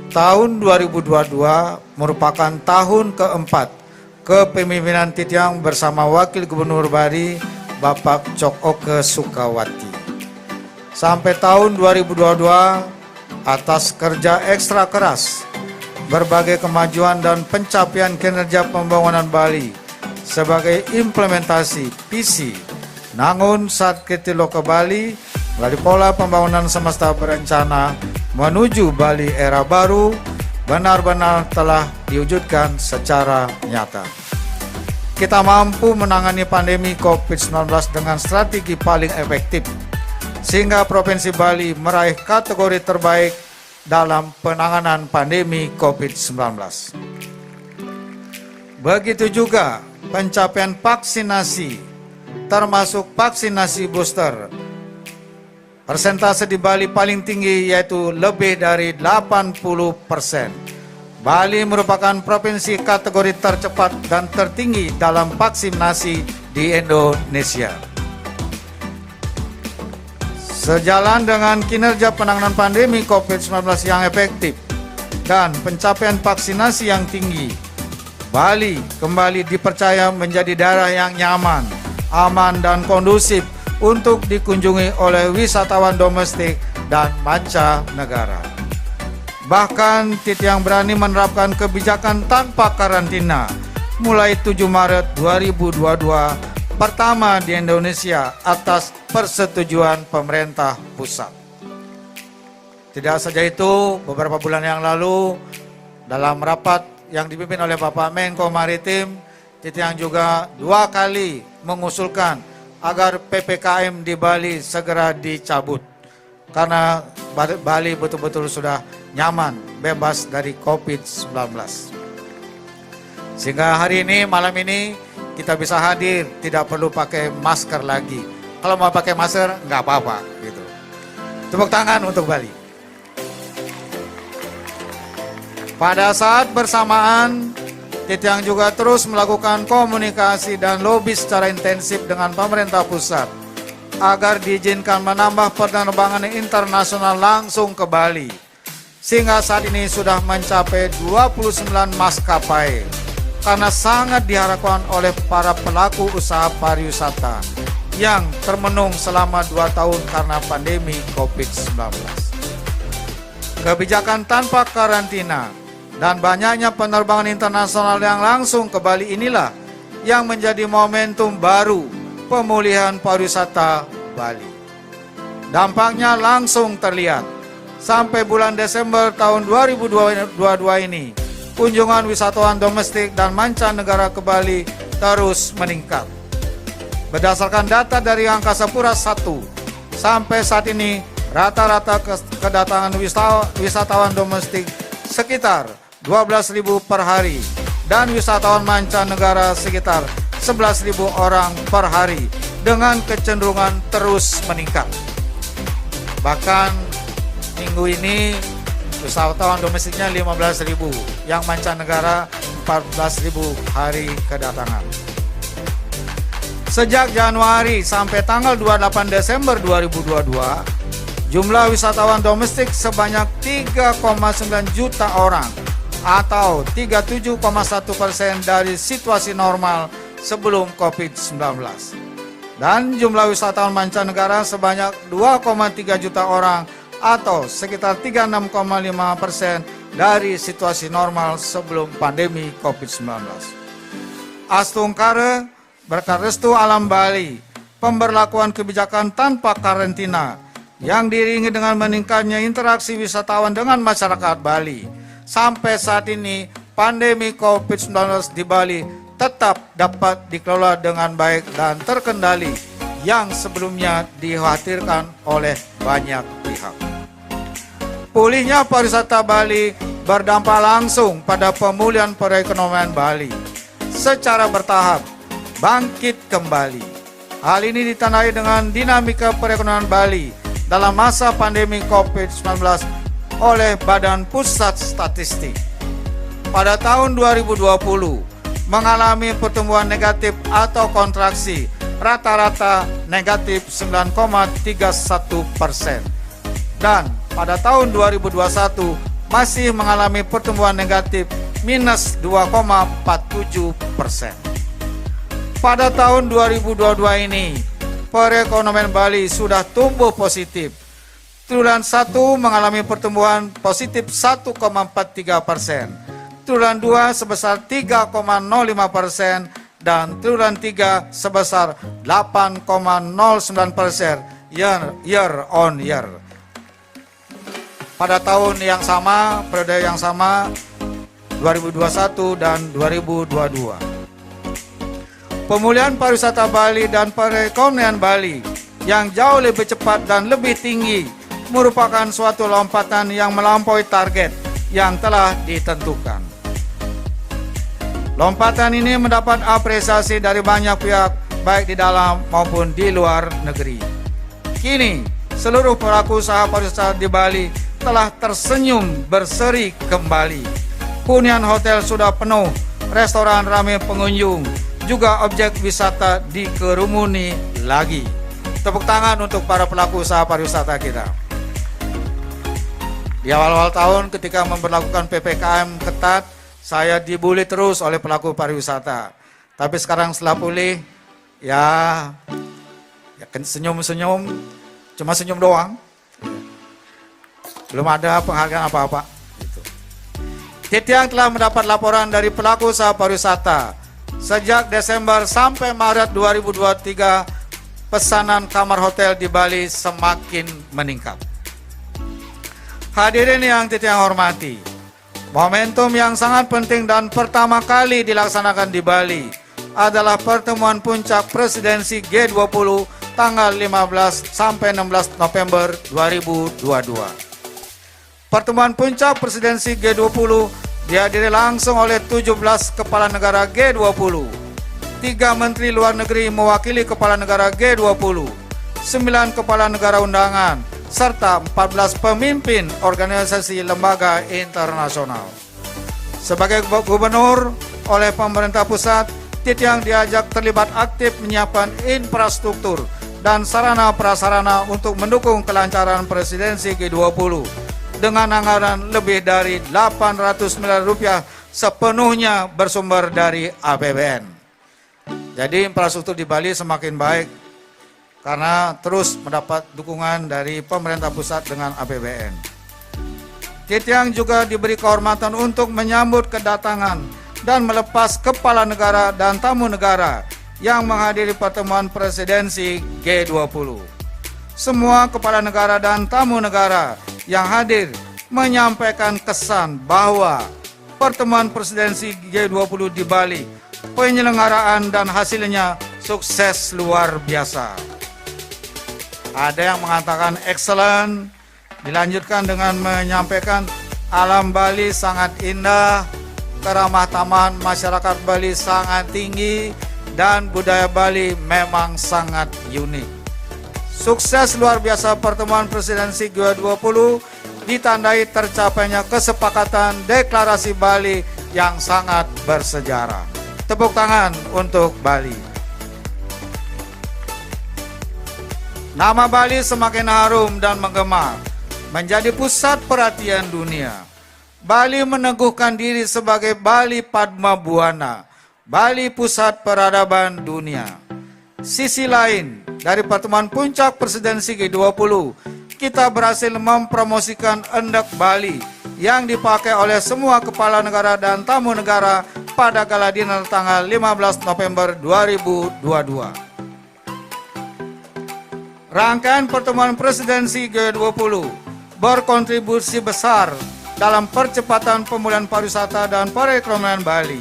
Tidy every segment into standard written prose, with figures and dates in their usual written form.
Tahun 2022 merupakan tahun keempat kepemimpinan Titiang bersama Wakil Gubernur Bali Bapak Cok Oke Sukawati. Sampai tahun 2022 atas kerja ekstra keras, berbagai kemajuan dan pencapaian kinerja pembangunan Bali sebagai implementasi visi Nangun Satkiti Loka Bali melalui pola pembangunan semesta berencana menuju Bali era baru benar-benar telah diwujudkan secara nyata. Kita mampu menangani pandemi COVID-19 dengan strategi paling efektif, sehingga Provinsi Bali meraih kategori terbaik dalam penanganan pandemi COVID-19. Begitu juga pencapaian vaksinasi, termasuk vaksinasi booster. Persentase di Bali paling tinggi yaitu lebih dari 80%. Bali merupakan provinsi kategori tercepat dan tertinggi dalam vaksinasi di Indonesia. Sejalan dengan kinerja penanganan pandemi COVID-19 yang efektif dan pencapaian vaksinasi yang tinggi, Bali kembali dipercaya menjadi daerah yang nyaman, aman, dan kondusif untuk dikunjungi oleh wisatawan domestik dan mancanegara. Bahkan Titiang berani menerapkan kebijakan tanpa karantina mulai 7 Maret 2022 pertama di Indonesia atas persetujuan pemerintah pusat. Tidak saja itu, beberapa bulan yang lalu dalam rapat yang dipimpin oleh Bapak Menko Maritim, Titiang juga 2 kali mengusulkan agar PPKM di Bali segera dicabut karena Bali betul-betul sudah nyaman, bebas dari COVID-19. Sehingga hari ini, malam ini kita bisa hadir, tidak perlu pakai masker lagi. Kalau mau pakai masker, nggak apa-apa gitu. Tepuk tangan untuk Bali. Pada saat bersamaan, Titiang juga terus melakukan komunikasi dan lobby secara intensif dengan pemerintah pusat agar diizinkan menambah penerbangan internasional langsung ke Bali. Sehingga saat ini sudah mencapai 29 maskapai karena sangat diharapkan oleh para pelaku usaha pariwisata yang termenung selama 2 tahun karena pandemi COVID-19. Kebijakan tanpa karantina dan banyaknya penerbangan internasional yang langsung ke Bali inilah yang menjadi momentum baru pemulihan pariwisata Bali. Dampaknya langsung terlihat. Sampai bulan Desember tahun 2022 ini, kunjungan wisatawan domestik dan mancanegara ke Bali terus meningkat. Berdasarkan data dari Angkasa Pura I, sampai saat ini rata-rata kedatangan wisatawan domestik sekitar 12.000 per hari dan wisatawan mancanegara sekitar 11.000 orang per hari dengan kecenderungan terus meningkat. Bahkan minggu ini wisatawan domestiknya 15.000, yang mancanegara 14.000 hari kedatangan. Sejak Januari sampai tanggal 28 Desember 2022, jumlah wisatawan domestik sebanyak 3,9 juta orang atau 37,1% dari situasi normal sebelum COVID-19. Dan jumlah wisatawan mancanegara sebanyak 2,3 juta orang atau sekitar 36,5% dari situasi normal sebelum pandemi COVID-19. Astungkare berkat restu alam Bali, pemberlakuan kebijakan tanpa karantina yang diiringi dengan meningkatnya interaksi wisatawan dengan masyarakat Bali. Sampai saat ini, pandemi COVID-19 di Bali tetap dapat dikelola dengan baik dan terkendali yang sebelumnya dikhawatirkan oleh banyak pihak. Pulihnya pariwisata Bali berdampak langsung pada pemulihan perekonomian Bali secara bertahap bangkit kembali. Hal ini ditandai dengan dinamika perekonomian Bali dalam masa pandemi COVID-19 oleh Badan Pusat Statistik. Pada tahun 2020 mengalami pertumbuhan negatif atau kontraksi rata-rata negatif 9,31%. Dan pada tahun 2021 masih mengalami pertumbuhan negatif minus 2,47%. Pada tahun 2022 ini, perekonomian Bali sudah tumbuh positif. Triwulan 1 mengalami pertumbuhan positif 1,43%, triwulan 2 sebesar 3,05%, dan triwulan 3 sebesar 8,09% year on year. Pada tahun yang sama, periode yang sama, 2021 dan 2022. Pemulihan pariwisata Bali dan perekonomian Bali yang jauh lebih cepat dan lebih tinggi merupakan suatu lompatan yang melampaui target yang telah ditentukan. Lompatan ini mendapat apresiasi dari banyak pihak, baik di dalam maupun di luar negeri. Kini, seluruh pelaku usaha pariwisata di Bali telah tersenyum berseri kembali. Hunian hotel sudah penuh, restoran ramai pengunjung, juga objek wisata dikerumuni lagi. Tepuk tangan untuk para pelaku usaha pariwisata kita. Di awal-awal tahun ketika memberlakukan PPKM ketat, saya dibully terus oleh pelaku pariwisata. Tapi sekarang setelah pulih, ya senyum-senyum, cuma senyum doang. Belum ada penghargaan apa-apa. Gitu. Titiang telah mendapat laporan dari pelaku usaha pariwisata. Sejak Desember sampai Maret 2023, pesanan kamar hotel di Bali semakin meningkat. Hadirin yang Titiang hormati, momentum yang sangat penting dan pertama kali dilaksanakan di Bali adalah pertemuan puncak presidensi G20 tanggal 15 sampai 16 November 2022. Pertemuan puncak presidensi G20 dihadiri langsung oleh 17 kepala negara G20, 3 menteri luar negeri mewakili kepala negara G20, 9 kepala negara undangan, serta 14 pemimpin organisasi lembaga internasional. Sebagai gubernur oleh pemerintah pusat, Titiang diajak terlibat aktif menyiapkan infrastruktur dan sarana-prasarana untuk mendukung kelancaran presidensi G20 dengan anggaran lebih dari 800 miliar rupiah sepenuhnya bersumber dari APBN. Jadi infrastruktur di Bali semakin baik karena terus mendapat dukungan dari pemerintah pusat dengan APBN. Titiang juga diberi kehormatan untuk menyambut kedatangan dan melepas kepala negara dan tamu negara yang menghadiri pertemuan presidensi G20. Semua kepala negara dan tamu negara yang hadir menyampaikan kesan bahwa pertemuan presidensi G20 di Bali, penyelenggaraan dan hasilnya sukses luar biasa. Ada yang mengatakan excellent, dilanjutkan dengan menyampaikan alam Bali sangat indah, keramah tamahan masyarakat Bali sangat tinggi, dan budaya Bali memang sangat unik. Sukses luar biasa pertemuan presidensi G20 ditandai tercapainya kesepakatan deklarasi Bali yang sangat bersejarah. Tepuk tangan untuk Bali. Nama Bali semakin harum dan menggema, menjadi pusat perhatian dunia. Bali meneguhkan diri sebagai Bali Padma Buana, Bali pusat peradaban dunia. Sisi lain, dari pertemuan puncak presidensi G20, kita berhasil mempromosikan endek Bali yang dipakai oleh semua kepala negara dan tamu negara pada gala dinner tanggal 15 November 2022. Rangkaian pertemuan presidensi G20 berkontribusi besar dalam percepatan pemulihan pariwisata dan perekonomian Bali.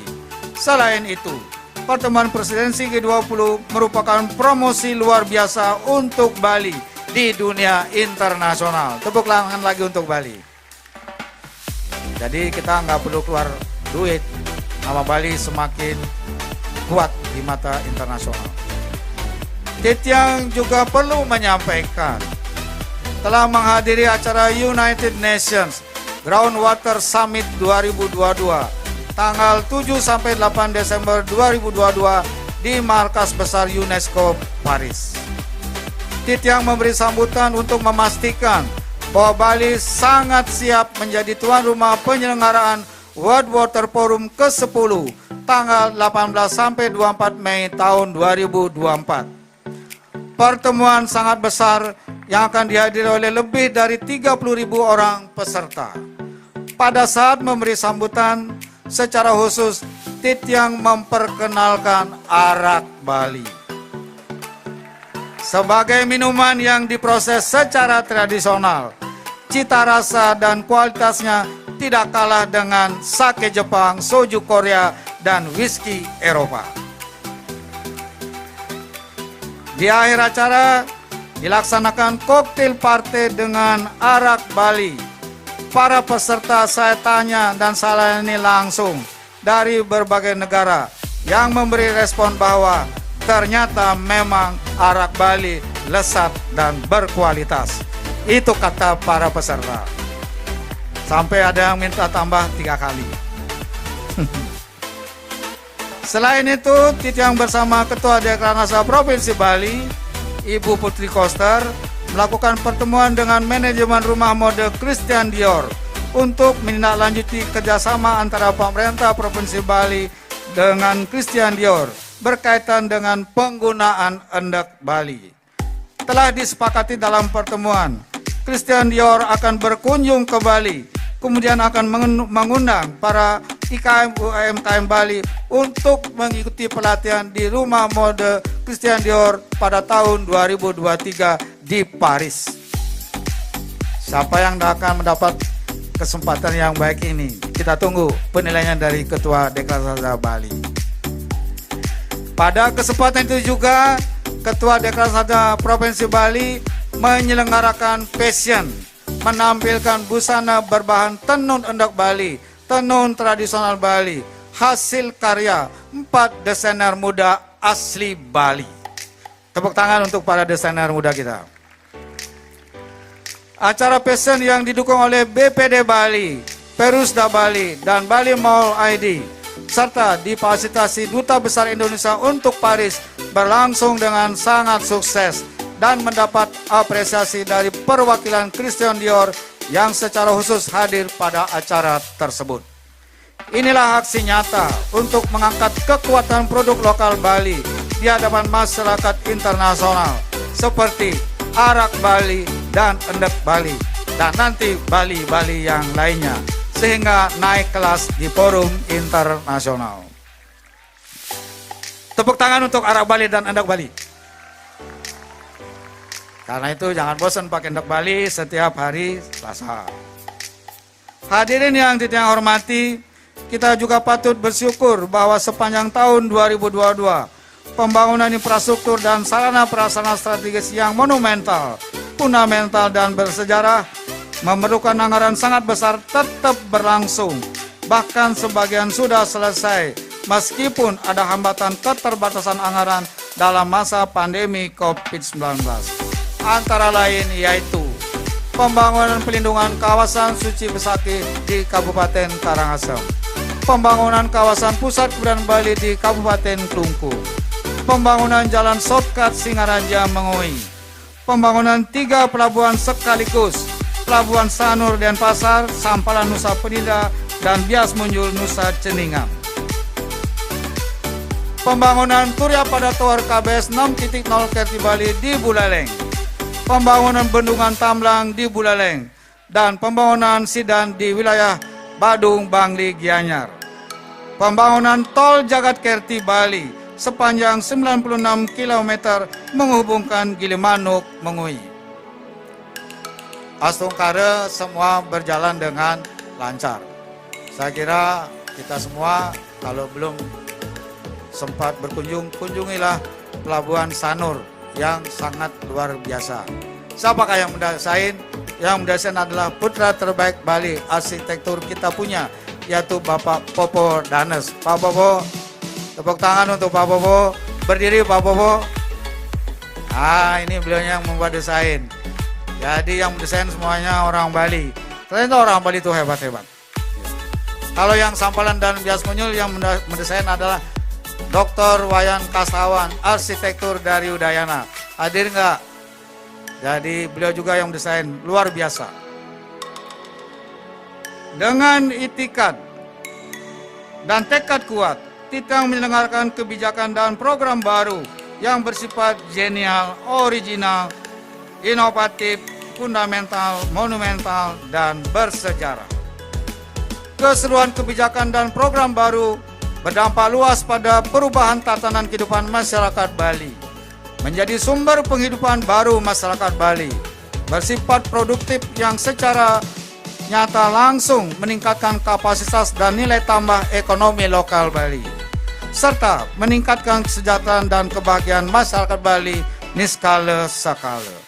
Selain itu, pertemuan presidensi G20 merupakan promosi luar biasa untuk Bali di dunia internasional. Tepuk tangan lagi untuk Bali. Jadi kita nggak perlu keluar duit, nama Bali semakin kuat di mata internasional. Titiang juga perlu menyampaikan telah menghadiri acara United Nations Groundwater Summit 2022 tanggal 7 sampai 8 Desember 2022 di markas besar UNESCO Paris. Titiang memberi sambutan untuk memastikan bahwa Bali sangat siap menjadi tuan rumah penyelenggaraan World Water Forum ke-10 tanggal 18 sampai 24 Mei tahun 2024. Pertemuan sangat besar yang akan dihadiri oleh lebih dari 30.000 orang peserta. Pada saat memberi sambutan, secara khusus Titiang memperkenalkan arak Bali sebagai minuman yang diproses secara tradisional. Cita rasa dan kualitasnya tidak kalah dengan sake Jepang, soju Korea, dan whisky Eropa. Di akhir acara dilaksanakan koktail party dengan arak Bali. Para peserta saya tanya dan saya layani langsung dari berbagai negara yang memberi respon bahwa ternyata memang arak Bali lezat dan berkualitas. Itu kata para peserta. Sampai ada yang minta tambah 3 kali. Selain itu, Titiang bersama Ketua Dekranasa Provinsi Bali, Ibu Putri Koster, melakukan pertemuan dengan manajemen rumah mode Christian Dior untuk menindaklanjuti kerjasama antara pemerintah Provinsi Bali dengan Christian Dior berkaitan dengan penggunaan endek Bali. Telah disepakati dalam pertemuan, Christian Dior akan berkunjung ke Bali, kemudian akan mengundang para IKM UMKM Bali untuk mengikuti pelatihan di rumah mode Christian Dior pada tahun 2023 di Paris. Siapa yang akan mendapat kesempatan yang baik ini? Kita tunggu penilaian dari Ketua Dekranasa Bali. Pada kesempatan itu juga Ketua Dekranasa Provinsi Bali menyelenggarakan fashion, menampilkan busana berbahan tenun endek Bali, tenun tradisional Bali, hasil karya 4 desainer muda asli Bali. Tepuk tangan untuk para desainer muda kita. Acara fashion yang didukung oleh BPD Bali, Perusda Bali, dan Bali Mall ID, serta difasilitasi Duta Besar Indonesia untuk Paris berlangsung dengan sangat sukses dan mendapat apresiasi dari perwakilan Christian Dior yang secara khusus hadir pada acara tersebut. Inilah aksi nyata untuk mengangkat kekuatan produk lokal Bali di hadapan masyarakat internasional seperti arak Bali dan endek Bali dan nanti Bali-Bali yang lainnya sehingga naik kelas di forum internasional. Tepuk tangan untuk arak Bali dan endek Bali. Karena itu jangan bosan pakai endek Bali setiap hari Selasa. Hadirin yang Titiang hormati, kita juga patut bersyukur bahwa sepanjang tahun 2022 pembangunan infrastruktur dan sarana prasarana strategis yang monumental, fundamental dan bersejarah memerlukan anggaran sangat besar tetap berlangsung. Bahkan sebagian sudah selesai meskipun ada hambatan keterbatasan anggaran dalam masa pandemi COVID-19. Antara lain yaitu pembangunan pelindungan kawasan Suci Besaki di Kabupaten Karangasem, pembangunan kawasan pusat kebudayaan Bali di Kabupaten Klungkung, pembangunan jalan shortcut Singaraja Mengui, pembangunan 3 pelabuhan sekaligus, Pelabuhan Sanur Denpasar, Sampalan Nusa Penida, dan Bias Munjul Nusa Ceningan. Pembangunan Turya pada Tower KBS 6.0 Kerti Bali di Buleleng, pembangunan Bendungan Tamblang di Buleleng, dan pembangunan Sidan di wilayah Badung Bangli Gianyar. Pembangunan Tol Jagat Kerti Bali sepanjang 96 km menghubungkan Gilimanuk Mengui. Astungkare semua berjalan dengan lancar. Saya kira kita semua kalau belum sempat berkunjung, kunjungilah Pelabuhan Sanur yang sangat luar biasa. Siapakah yang mendesain? Yang mendesain adalah putra terbaik Bali, arsitektur kita punya, yaitu Bapak Popo Danes. Pak Popo, tepuk tangan untuk Pak Popo. Berdiri Pak Popo. Ah, ini beliau yang membuat desain. Jadi yang mendesain semuanya orang Bali. Ternyata orang Bali itu hebat-hebat. Kalau yang Sampalan dan Bias Munyul yang mendesain adalah Dr. Wayan Kastawan, arsitektur dari Udayana. Hadir nggak? Jadi beliau juga yang desain, luar biasa. Dengan itikad dan tekad kuat, Titiang menyelenggarakan kebijakan dan program baru yang bersifat genial, original, inovatif, fundamental, monumental, dan bersejarah. Keseluruhan kebijakan dan program baru berdampak luas pada perubahan tatanan kehidupan masyarakat Bali, menjadi sumber penghidupan baru masyarakat Bali, bersifat produktif yang secara nyata langsung meningkatkan kapasitas dan nilai tambah ekonomi lokal Bali, serta meningkatkan kesejahteraan dan kebahagiaan masyarakat Bali niskala sakala.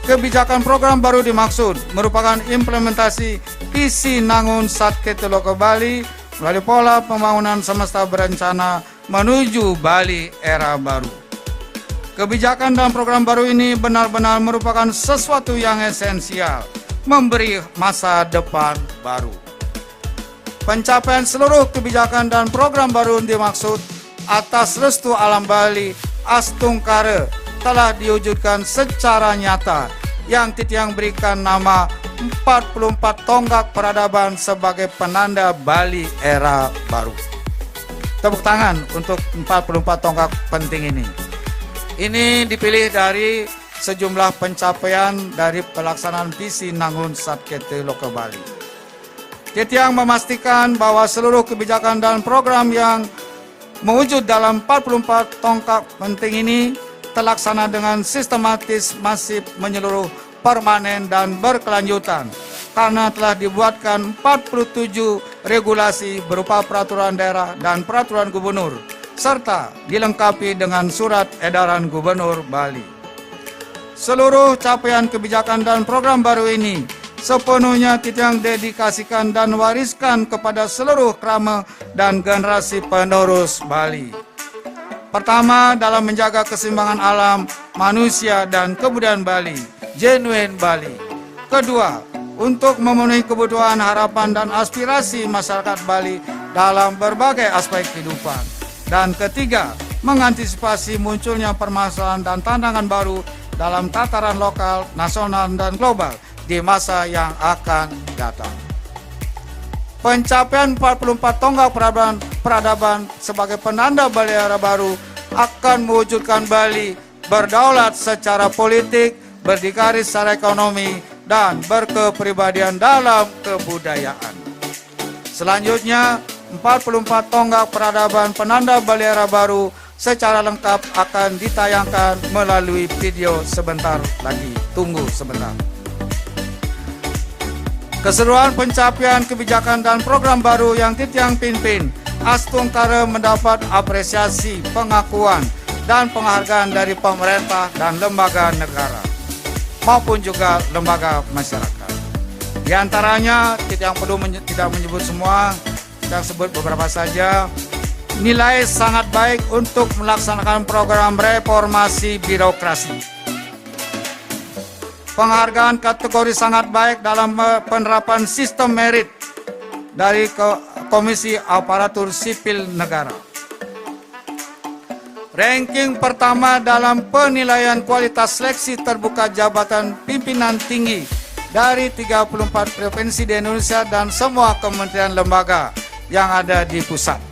Kebijakan program baru dimaksud merupakan implementasi visi Nangun Satkete Loka Bali melalui pola pembangunan semesta berencana menuju Bali era baru. Kebijakan dan program baru ini benar-benar merupakan sesuatu yang esensial, memberi masa depan baru. Pencapaian seluruh kebijakan dan program baru dimaksud atas restu alam Bali Astungkara telah diwujudkan secara nyata yang Titiang berikan nama 44 tonggak peradaban sebagai penanda Bali era baru. Tepuk tangan untuk 44 tonggak penting ini. Ini dipilih dari sejumlah pencapaian dari pelaksanaan visi Nangun Satkete Loka Bali. Titiang memastikan bahwa seluruh kebijakan dan program yang mewujud dalam 44 tonggak penting ini terlaksana dengan sistematis, masif, menyeluruh, permanen, dan berkelanjutan karena telah dibuatkan 47 regulasi berupa peraturan daerah dan peraturan gubernur serta dilengkapi dengan surat edaran gubernur Bali. Seluruh capaian kebijakan dan program baru ini sepenuhnya Titiang dedikasikan dan wariskan kepada seluruh krama dan generasi penerus Bali. Pertama, dalam menjaga keseimbangan alam, manusia, dan kebudayaan Bali, Genuine Bali. Kedua, untuk memenuhi kebutuhan, harapan, dan aspirasi masyarakat Bali dalam berbagai aspek kehidupan. Dan ketiga, mengantisipasi munculnya permasalahan dan tantangan baru dalam tataran lokal, nasional, dan global di masa yang akan datang. Pencapaian 44 tonggak peradaban sebagai penanda Bali era baru akan mewujudkan Bali berdaulat secara politik, berdikari secara ekonomi, dan berkepribadian dalam kebudayaan. Selanjutnya, 44 tonggak peradaban penanda Bali era baru secara lengkap akan ditayangkan melalui video sebentar lagi. Tunggu sebentar. Keseluruhan pencapaian kebijakan dan program baru yang Titiang pimpin, Astungkara mendapat apresiasi, pengakuan, dan penghargaan dari pemerintah dan lembaga negara, maupun juga lembaga masyarakat. Di antaranya, Titiang perlu tidak menyebut semua, Titiang sebut beberapa saja. Nilai sangat baik untuk melaksanakan program reformasi birokrasi. Penghargaan kategori sangat baik dalam penerapan sistem merit dari Komisi Aparatur Sipil Negara. Ranking pertama dalam penilaian kualitas seleksi terbuka jabatan pimpinan tinggi dari 34 provinsi di Indonesia dan semua kementerian lembaga yang ada di pusat.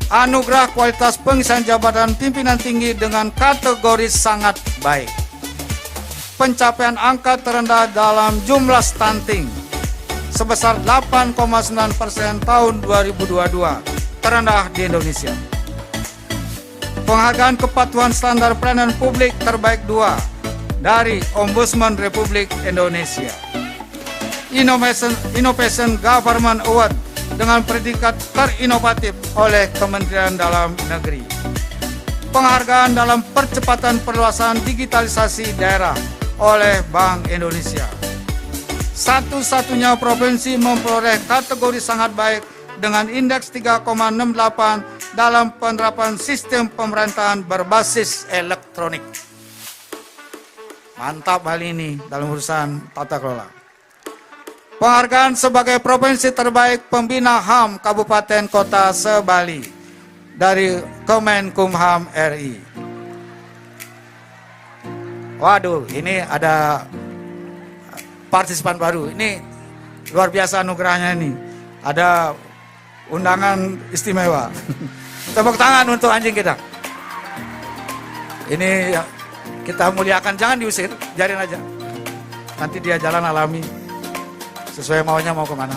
Anugerah kualitas pengisian jabatan pimpinan tinggi dengan kategori sangat baik. Pencapaian angka terendah dalam jumlah stunting sebesar 8,9% tahun 2022, terendah di Indonesia. Penghargaan kepatuhan standar pelayanan publik terbaik 2 dari Ombudsman Republik Indonesia. Innovation Government Award dengan predikat terinovatif oleh Kementerian Dalam Negeri. Penghargaan dalam percepatan perluasan digitalisasi daerah oleh Bank Indonesia. Satu-satunya provinsi memperoleh kategori sangat baik dengan indeks 3,68 dalam penerapan sistem pemerintahan berbasis elektronik. Mantap hal ini dalam urusan tata kelola. Penghargaan sebagai provinsi terbaik pembina HAM Kabupaten Kota se-Bali dari Kemenkumham RI. Waduh, ini ada partisipan baru. Ini luar biasa anugerahnya ini. Ada undangan istimewa. Tepuk tangan untuk anjing kita. Ini kita muliakan, jangan diusir, biarin aja. Nanti dia jalan alami sesuai maunya mau kemana.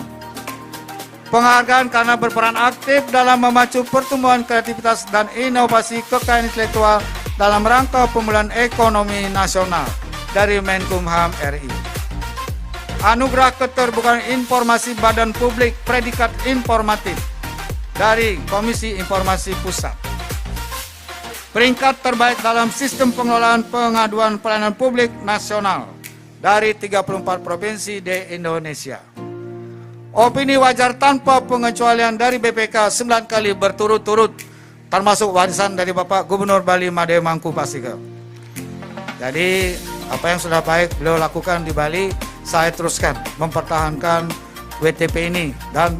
Penghargaan karena berperan aktif dalam memacu pertumbuhan kreativitas dan inovasi kekayaan intelektual dalam rangka pemulihan ekonomi nasional dari Menkumham RI. Anugerah Keterbukaan Informasi Badan Publik Predikat Informatif dari Komisi Informasi Pusat. Peringkat terbaik dalam sistem pengelolaan pengaduan pelayanan publik nasional dari 34 provinsi di Indonesia. Opini wajar tanpa pengecualian dari BPK 9 kali berturut-turut, termasuk warisan dari Bapak Gubernur Bali Made Mangku Pasika. Jadi apa yang sudah baik beliau lakukan di Bali, saya teruskan mempertahankan WTP ini dan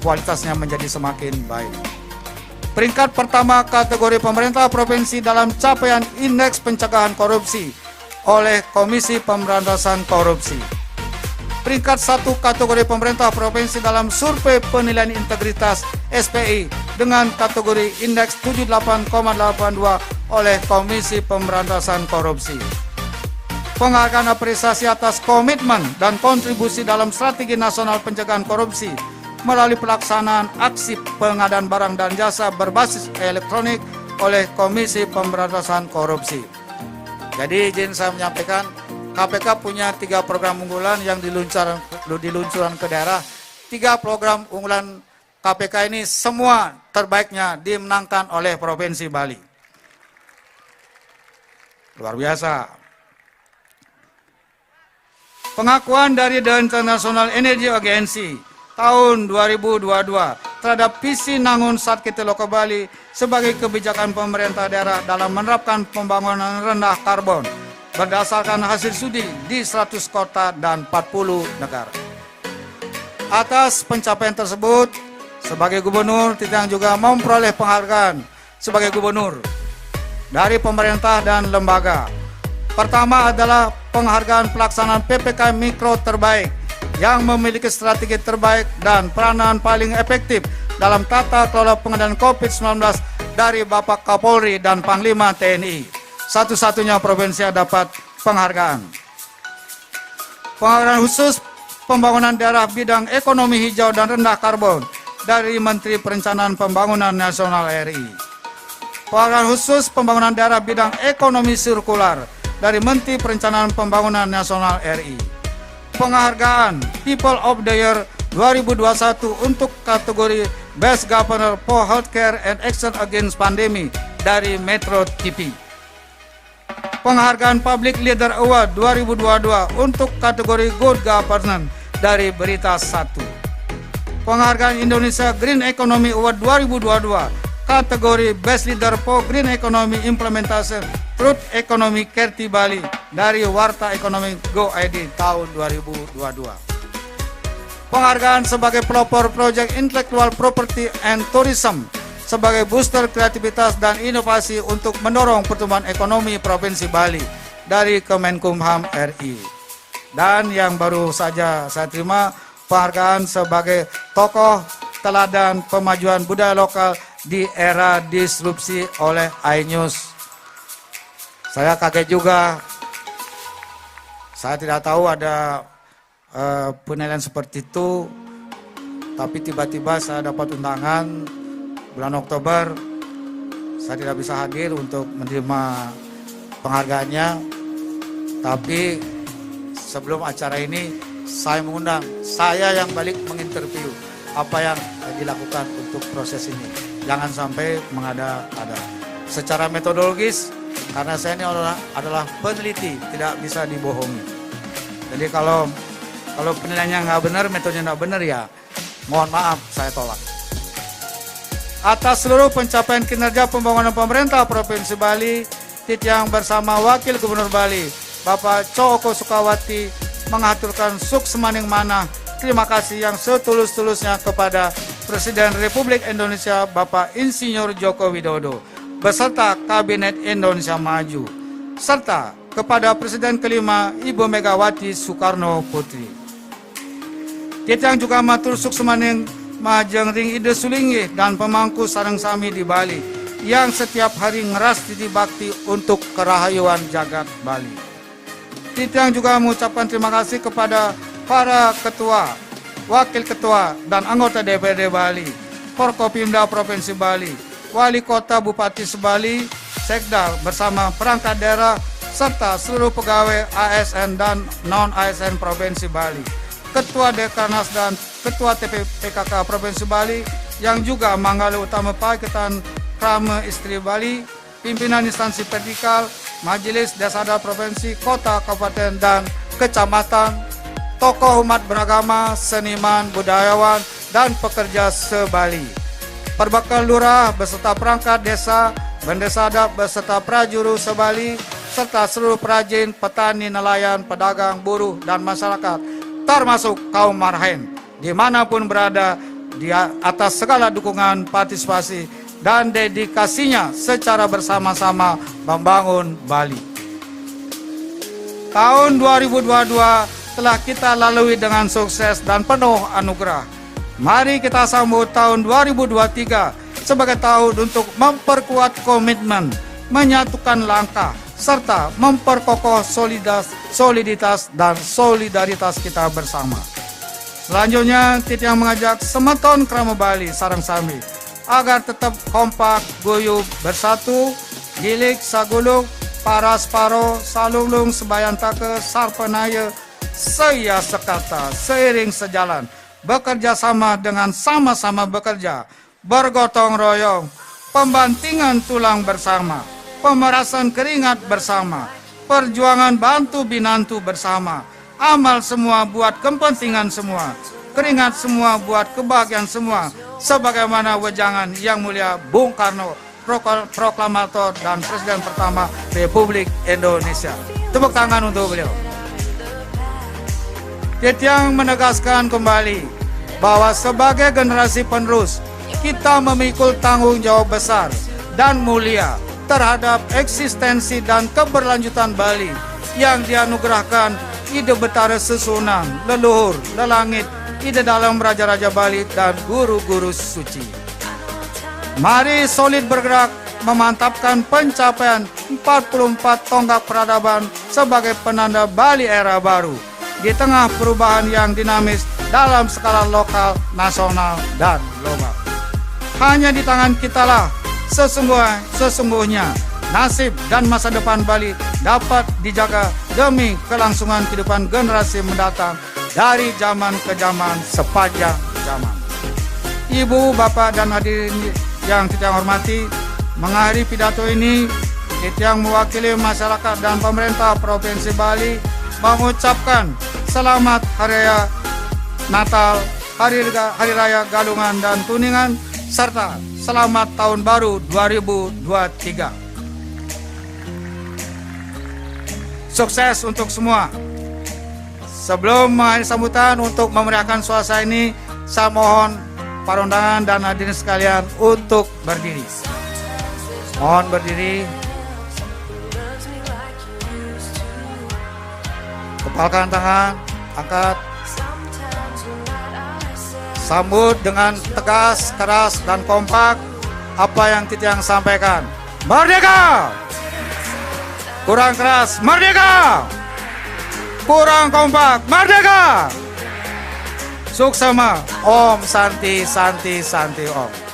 kualitasnya menjadi semakin baik. Peringkat pertama kategori pemerintah provinsi dalam capaian indeks pencegahan korupsi oleh Komisi Pemberantasan Korupsi. Peringkat satu kategori pemerintah provinsi dalam survei penilaian integritas SPI dengan kategori indeks 78,82 oleh Komisi Pemberantasan Korupsi. Penghargaan apresiasi atas komitmen dan kontribusi dalam strategi nasional pencegahan korupsi melalui pelaksanaan aksi pengadaan barang dan jasa berbasis elektronik oleh Komisi Pemberantasan Korupsi. Jadi izin saya menyampaikan, KPK punya 3 program unggulan yang diluncurkan ke daerah. 3 program unggulan KPK ini semua terbaiknya dimenangkan oleh Provinsi Bali. Luar biasa. Pengakuan dari The International Energy Agency tahun 2022 terhadap visi Nangun Satkiti Loko Bali sebagai kebijakan pemerintah daerah dalam menerapkan pembangunan rendah karbon berdasarkan hasil studi di 100 kota dan 40 negara. Atas pencapaian tersebut, sebagai gubernur, Titiang juga memperoleh penghargaan sebagai gubernur dari pemerintah dan lembaga. Pertama adalah penghargaan pelaksanaan PPKM Mikro terbaik yang memiliki strategi terbaik dan peranan paling efektif dalam tata kelola pengendalian COVID-19 dari Bapak Kapolri dan Panglima TNI. Satu-satunya provinsi yang dapat penghargaan. Penghargaan khusus pembangunan daerah bidang ekonomi hijau dan rendah karbon dari Menteri Perencanaan Pembangunan Nasional RI. Penghargaan khusus pembangunan daerah bidang ekonomi sirkular dari Menteri Perencanaan Pembangunan Nasional RI. Penghargaan People of the Year 2021 untuk kategori Best Governor for Healthcare and Action Against Pandemic dari Metro TV. Penghargaan Public Leader Award 2022 untuk kategori Good Governance dari Berita 1. Penghargaan Indonesia Green Economy Award 2022 kategori Best Leader for Green Economy Implementation Truth Economy Kerti Bali dari Warta Ekonomi Go ID tahun 2022. Penghargaan sebagai pelopor Project Intellectual Property and Tourism sebagai booster kreativitas dan inovasi untuk mendorong pertumbuhan ekonomi Provinsi Bali dari Kemenkumham RI. Dan yang baru saja saya terima penghargaan sebagai tokoh teladan pemajuan budaya lokal di era disrupsi oleh iNews. Saya kaget juga, saya tidak tahu ada penilaian seperti itu, tapi tiba-tiba saya dapat undangan bulan Oktober. Saya tidak bisa hadir untuk menerima penghargaannya, tapi sebelum acara ini saya mengundang, saya yang balik menginterview apa yang dilakukan untuk proses ini. Jangan sampai mengada-ada. Secara metodologis, karena saya ini adalah peneliti, tidak bisa dibohongi. Jadi kalau penilaiannya nggak benar, metodenya nggak benar, ya mohon maaf, saya tolak. Atas seluruh pencapaian kinerja pembangunan pemerintah Provinsi Bali, Titiang bersama Wakil Gubernur Bali, Bapak Coko Sukawati, mengaturkan suksemaning manah terima kasih yang setulus-tulusnya kepada Presiden Republik Indonesia Bapak Insinyur Joko Widodo beserta Kabinet Indonesia Maju, serta kepada Presiden kelima Ibu Megawati Soekarno Putri. Titiang juga matur suksemaning majeng ring ide sulingih dan pemangku sareng sami di Bali yang setiap hari ngeras titi bakti untuk kerahayuan jagat Bali. Titiang juga mengucapkan terima kasih kepada para ketua, wakil ketua, dan anggota DPRD Bali, Forkopimda Provinsi Bali, Wali Kota Bupati Sebali, Sekda bersama perangkat daerah, serta seluruh pegawai ASN dan non-ASN Provinsi Bali, Ketua Dekarnas dan Ketua TPPKK Provinsi Bali, yang juga manggala utama Pakatan Krama Istri Bali, pimpinan instansi vertikal, Majelis Desa Adat Provinsi, Kota, Kabupaten, dan Kecamatan, tokoh umat beragama, seniman, budayawan, dan pekerja se-Bali, Perbekal Lurah beserta perangkat desa, Bendesa Adat beserta prajuru se-Bali, serta seluruh perajin, petani, nelayan, pedagang, buruh, dan masyarakat, termasuk kaum marhaen, dimanapun berada, di atas segala dukungan, partisipasi, dan dedikasinya secara bersama-sama membangun Bali. Tahun 2022 telah kita lalui dengan sukses dan penuh anugerah. Mari kita sambut tahun 2023 sebagai tahun untuk memperkuat komitmen, menyatukan langkah, serta memperkokoh soliditas dan solidaritas kita bersama. Selanjutnya, Titiang mengajak semeton Krama Bali sareng sami agar tetap kompak, guyup, bersatu, gilik, sagulung, paras paro, salulung, sebayantake, sarpenaya, saya sekata, seiring sejalan, bekerja sama dengan sama-sama bekerja, bergotong royong, pembantingan tulang bersama, pemerasan keringat bersama, perjuangan bantu binantu bersama, amal semua buat kepentingan semua, keringat semua buat kebahagiaan semua, sebagaimana wejangan Yang Mulia Bung Karno, proklamator dan Presiden pertama Republik Indonesia. Tepuk tangan untuk beliau. Titiang menegaskan kembali bahwa sebagai generasi penerus, kita memikul tanggung jawab besar dan mulia terhadap eksistensi dan keberlanjutan Bali yang dianugerahkan ide betara sesunan, leluhur, lelangit, ide dalam Raja-Raja Bali dan guru-guru suci. Mari solid bergerak memantapkan pencapaian 44 tonggak peradaban sebagai penanda Bali era baru di tengah perubahan yang dinamis dalam skala lokal, nasional, dan global. Hanya di tangan kitalah sesungguhnya nasib dan masa depan Bali dapat dijaga demi kelangsungan kehidupan generasi mendatang dari zaman ke zaman sepanjang zaman. Ibu, Bapak, dan hadirin yang Titiang hormati, mengakhiri pidato ini, Titiang mewakili masyarakat dan pemerintah Provinsi Bali mengucapkan selamat Hari Raya Natal, Hari Raya Galungan dan Kuningan, serta selamat Tahun Baru 2023. Sukses untuk semua. Sebelum mengakhiri sambutan untuk memeriahkan suasana ini, saya mohon para undangan dan hadirin sekalian untuk berdiri. Mohon berdiri. Kepalkan tangan, angkat. Sambut dengan tegas, keras, dan kompak apa yang Titiang sampaikan. Merdeka! Kurang keras, merdeka! Kurang kompak, merdeka! Suksema, Om Santi Santi Santi Om.